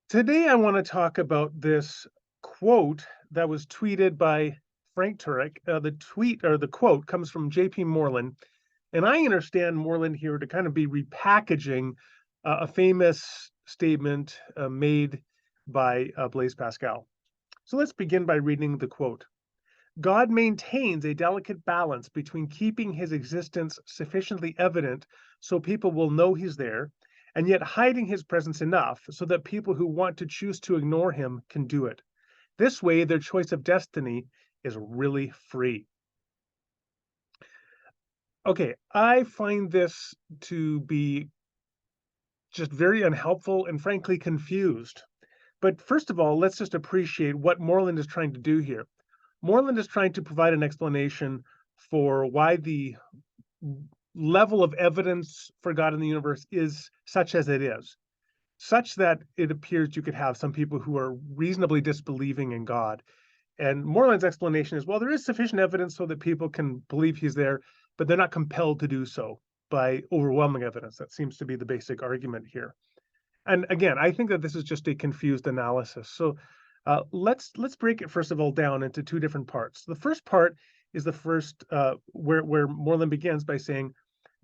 Today, I want to talk about this quote that was tweeted by Frank Turek. The quote comes from JP Moreland. And I understand Moreland here to kind of be repackaging a famous statement made by Blaise Pascal. So let's begin by reading the quote. God maintains a delicate balance between keeping his existence sufficiently evident so people will know he's there, and yet hiding his presence enough so that people who want to choose to ignore him can do it. This way, their choice of destiny is really free. Okay, I find this to be just very unhelpful and frankly confused. But first of all, let's just appreciate what Moreland is trying to do here. Moreland is trying to provide an explanation for why the level of evidence for God in the universe is such as it is, such that it appears you could have some people who are reasonably disbelieving in God. And Moreland's explanation is, well, there is sufficient evidence so that people can believe he's there, but they're not compelled to do so by overwhelming evidence. That seems to be the basic argument here. And again, I think that this is just a confused analysis. So let's break it first of all down into two different parts. The first part is the first where Moreland begins by saying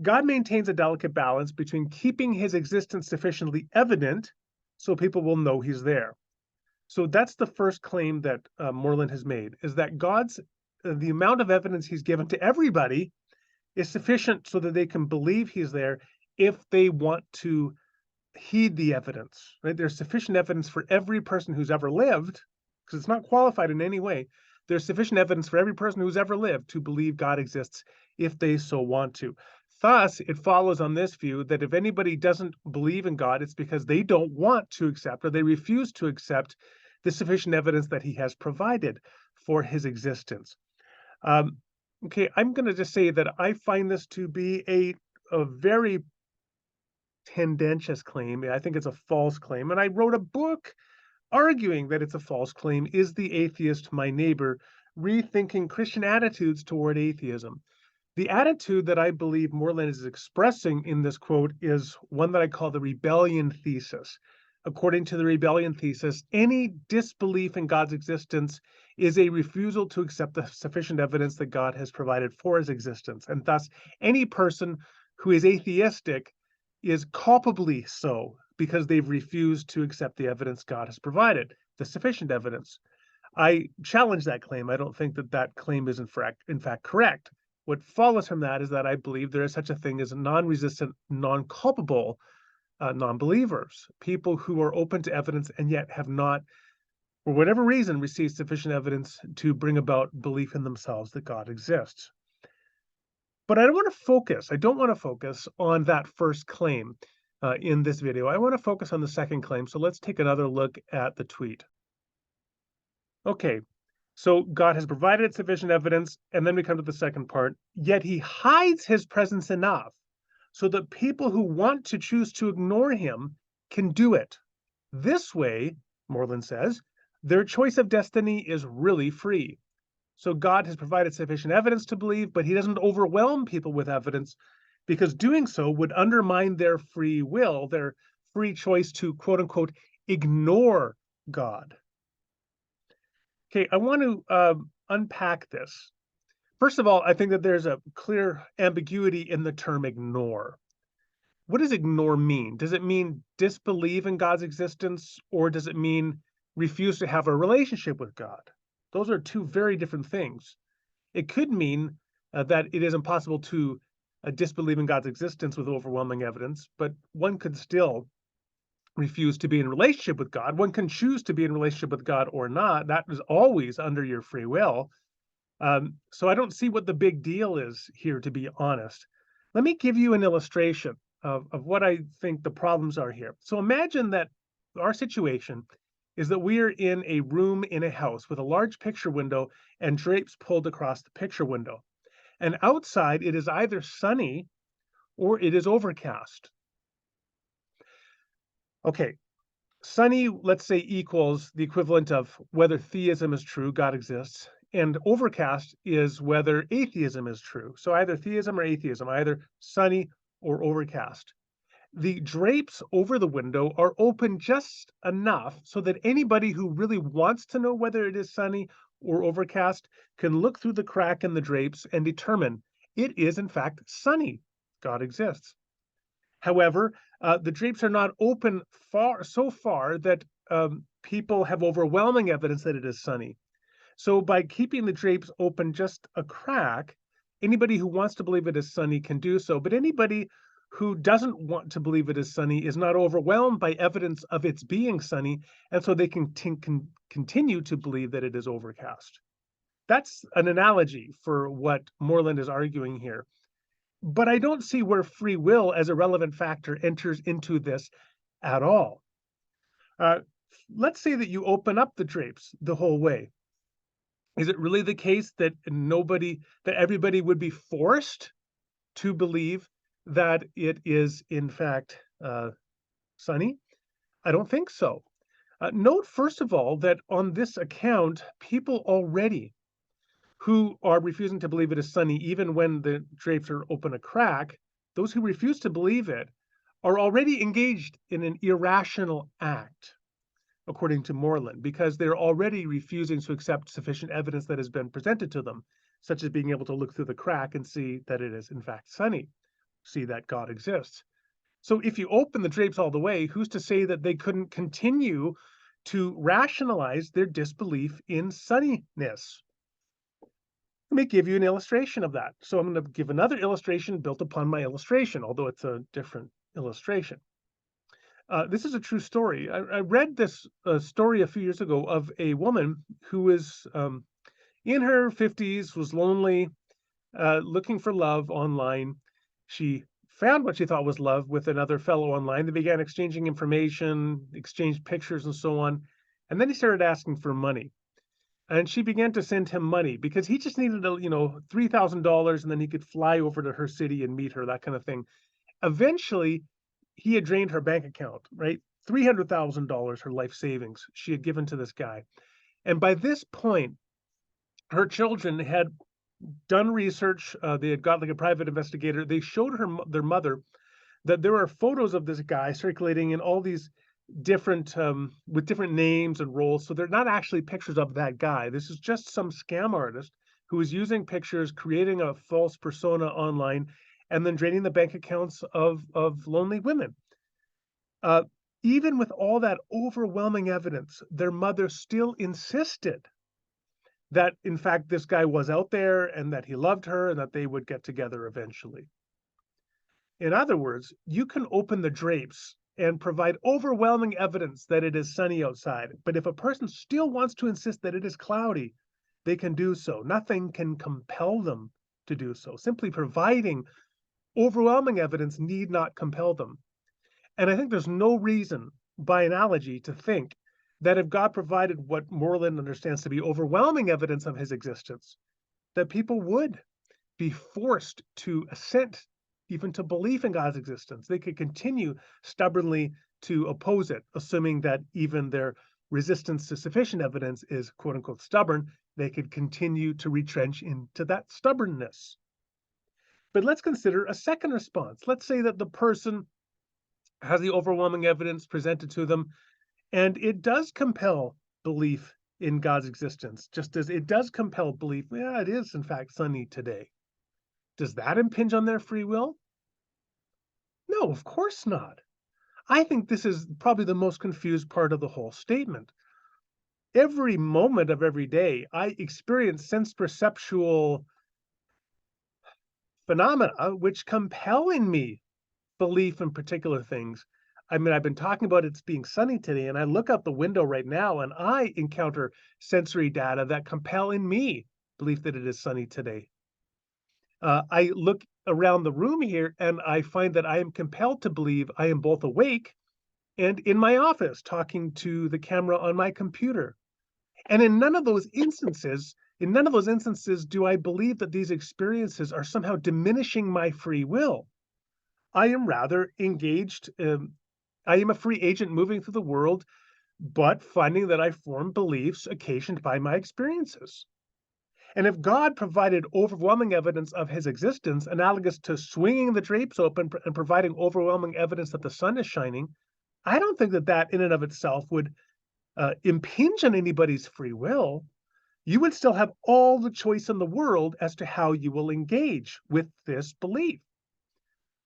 God maintains a delicate balance between keeping his existence sufficiently evident so people will know he's there. So that's the first claim that Moreland has made, is that God's the amount of evidence he's given to everybody is sufficient so that they can believe he's there if they want to heed the evidence, right? There's sufficient evidence for every person who's ever lived, because it's not qualified in any way. There's sufficient evidence for every person who's ever lived to believe God exists if they so want to. Thus, it follows on this view that if anybody doesn't believe in God, it's because they don't want to accept or they refuse to accept the sufficient evidence that he has provided for his existence. Um, okay, I'm going to just say that I find this to be a very tendentious claim. I think it's a false claim. And I wrote a book arguing that it's a false claim. Is the Atheist My Neighbor? Rethinking Christian Attitudes Toward Atheism. The attitude that I believe Moreland is expressing in this quote is one that I call the rebellion thesis. According to the rebellion thesis, any disbelief in God's existence is a refusal to accept the sufficient evidence that God has provided for his existence. And thus, any person who is atheistic is culpably so because they've refused to accept the evidence God has provided, the sufficient evidence. I challenge that claim. I don't think that that claim is in fact correct. What follows from that is that I believe there is such a thing as non-resistant, non-culpable non-believers, people who are open to evidence and yet have not, for whatever reason, received sufficient evidence to bring about belief in themselves that God exists. But I don't want to focus on that first claim in this video. I want to focus on the second claim. So let's take another look at the tweet. Okay, so God has provided sufficient evidence, and then we come to the second part, yet he hides his presence enough so that people who want to choose to ignore him can do it. This way, Moreland says, their choice of destiny is really free. So God has provided sufficient evidence to believe, but he doesn't overwhelm people with evidence because doing so would undermine their free will, their free choice to quote unquote ignore God. Okay, I want to unpack this. First of all, I think that there's a clear ambiguity in the term ignore. What does ignore mean? Does it mean disbelieve in God's existence, or does it mean refuse to have a relationship with God? Those are two very different things. It could mean that it is impossible to disbelieve in God's existence with overwhelming evidence, but one could still refuse to be in relationship with God. One can choose to be in relationship with God or not. That is always under your free will. So I don't see what the big deal is here, to be honest. Let me give you an illustration of what I think the problems are here. So imagine that our situation is that we are in a room in a house with a large picture window and drapes pulled across the picture window. And outside, it is either sunny or it is overcast. Okay, sunny, let's say, equals the equivalent of whether theism is true, God exists, and overcast is whether atheism is true. So either theism or atheism, either sunny or overcast. The drapes over the window are open just enough so that anybody who really wants to know whether it is sunny or overcast can look through the crack in the drapes and determine it is, in fact, sunny. God exists. However, the drapes are not open so far that people have overwhelming evidence that it is sunny. So by keeping the drapes open just a crack, anybody who wants to believe it is sunny can do so. But anybody who doesn't want to believe it is sunny is not overwhelmed by evidence of its being sunny, and so they can continue to believe that it is overcast. That's an analogy for what Moreland is arguing here. But I don't see where free will as a relevant factor enters into this at all. Uh, let's say that you open up the drapes the whole way. Is it really the case that everybody would be forced to believe that it is in fact sunny? I don't think so. Note first of all that on this account, people already who are refusing to believe it is sunny, even when the drapes are open a crack, those who refuse to believe it are already engaged in an irrational act, according to Moreland, because they're already refusing to accept sufficient evidence that has been presented to them, such as being able to look through the crack and see that it is in fact sunny, see that God exists. So if you open the drapes all the way, who's to say that they couldn't continue to rationalize their disbelief in sunniness? Let me give you an illustration of that. So I'm going to give another illustration built upon my illustration, although it's a different illustration. This is a true story. I read this story a few years ago of a woman who was in her 50s, was lonely, looking for love online. She found what she thought was love with another fellow online. They began exchanging information, exchanged pictures, and so on. And then he started asking for money. And she began to send him money because he just needed $3,000, and then he could fly over to her city and meet her, that kind of thing. Eventually, he had drained her bank account, right? $300,000, her life savings she had given to this guy. And by this point, her children had done research. They had got like a private investigator. They showed their mother that there are photos of this guy circulating in all these different with different names and roles. So they're not actually pictures of that guy. This is just some scam artist who is using pictures, creating a false persona online, and then draining the bank accounts of lonely women. Uh, Even with all that overwhelming evidence, their mother still insisted that, in fact, this guy was out there and that he loved her and that they would get together eventually. In other words, you can open the drapes and provide overwhelming evidence that it is sunny outside. But if a person still wants to insist that it is cloudy, they can do so. Nothing can compel them to do so. Simply providing overwhelming evidence need not compel them. And I think there's no reason, by analogy, to think that if God provided what Moreland understands to be overwhelming evidence of his existence, that people would be forced to assent even to belief in God's existence. They could continue stubbornly to oppose it, assuming that even their resistance to sufficient evidence is quote unquote stubborn. They could continue to retrench into that stubbornness. But let's consider a second response. Let's say that the person has the overwhelming evidence presented to them, and it does compel belief in God's existence, just as it does compel belief, yeah, it is in fact sunny today. Does that impinge on their free will? No, of course not. I think this is probably the most confused part of the whole statement. Every moment of every day, I experience sense perceptual phenomena which compel in me belief in particular things. I mean, I've been talking about it's being sunny today, and I look out the window right now and I encounter sensory data that compel in me belief that it is sunny today. I look around the room here and I find that I am compelled to believe I am both awake and in my office talking to the camera on my computer. And in none of those instances do I believe that these experiences are somehow diminishing my free will. I am rather engaged. I am a free agent moving through the world, but finding that I form beliefs occasioned by my experiences. And if God provided overwhelming evidence of his existence, analogous to swinging the drapes open and providing overwhelming evidence that the sun is shining, I don't think that that in and of itself would impinge on anybody's free will. You would still have all the choice in the world as to how you will engage with this belief.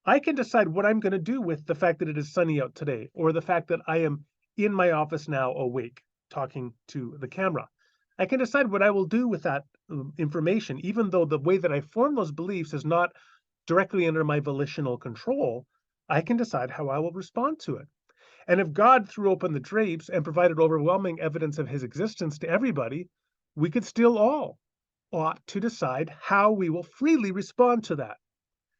I can decide what I'm going to do with the fact that it is sunny out today, or the fact that I am in my office now awake talking to the camera. I can decide what I will do with that information, even though the way that I form those beliefs is not directly under my volitional control. I can decide how I will respond to it. And if God threw open the drapes and provided overwhelming evidence of his existence to everybody, we could still all ought to decide how we will freely respond to that.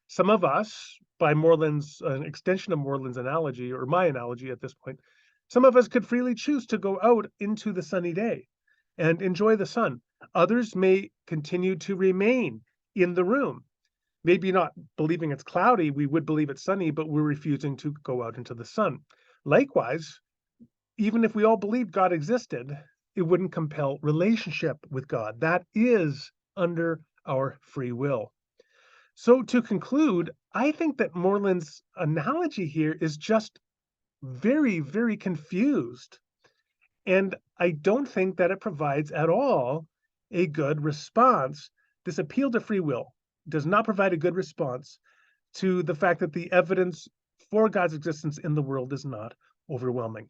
Some of us, by Moreland's an extension of Moreland's analogy, or my analogy at this point, some of us could freely choose to go out into the sunny day and enjoy the sun. Others may continue to remain in the room. Maybe not believing it's cloudy, we would believe it's sunny, but we're refusing to go out into the sun. Likewise, even if we all believed God existed, it wouldn't compel relationship with God. That is under our free will. So to conclude, I think that Moreland's analogy here is just very, very confused. And I don't think that it provides at all a good response. This appeal to free will does not provide a good response to the fact that the evidence for God's existence in the world is not overwhelming.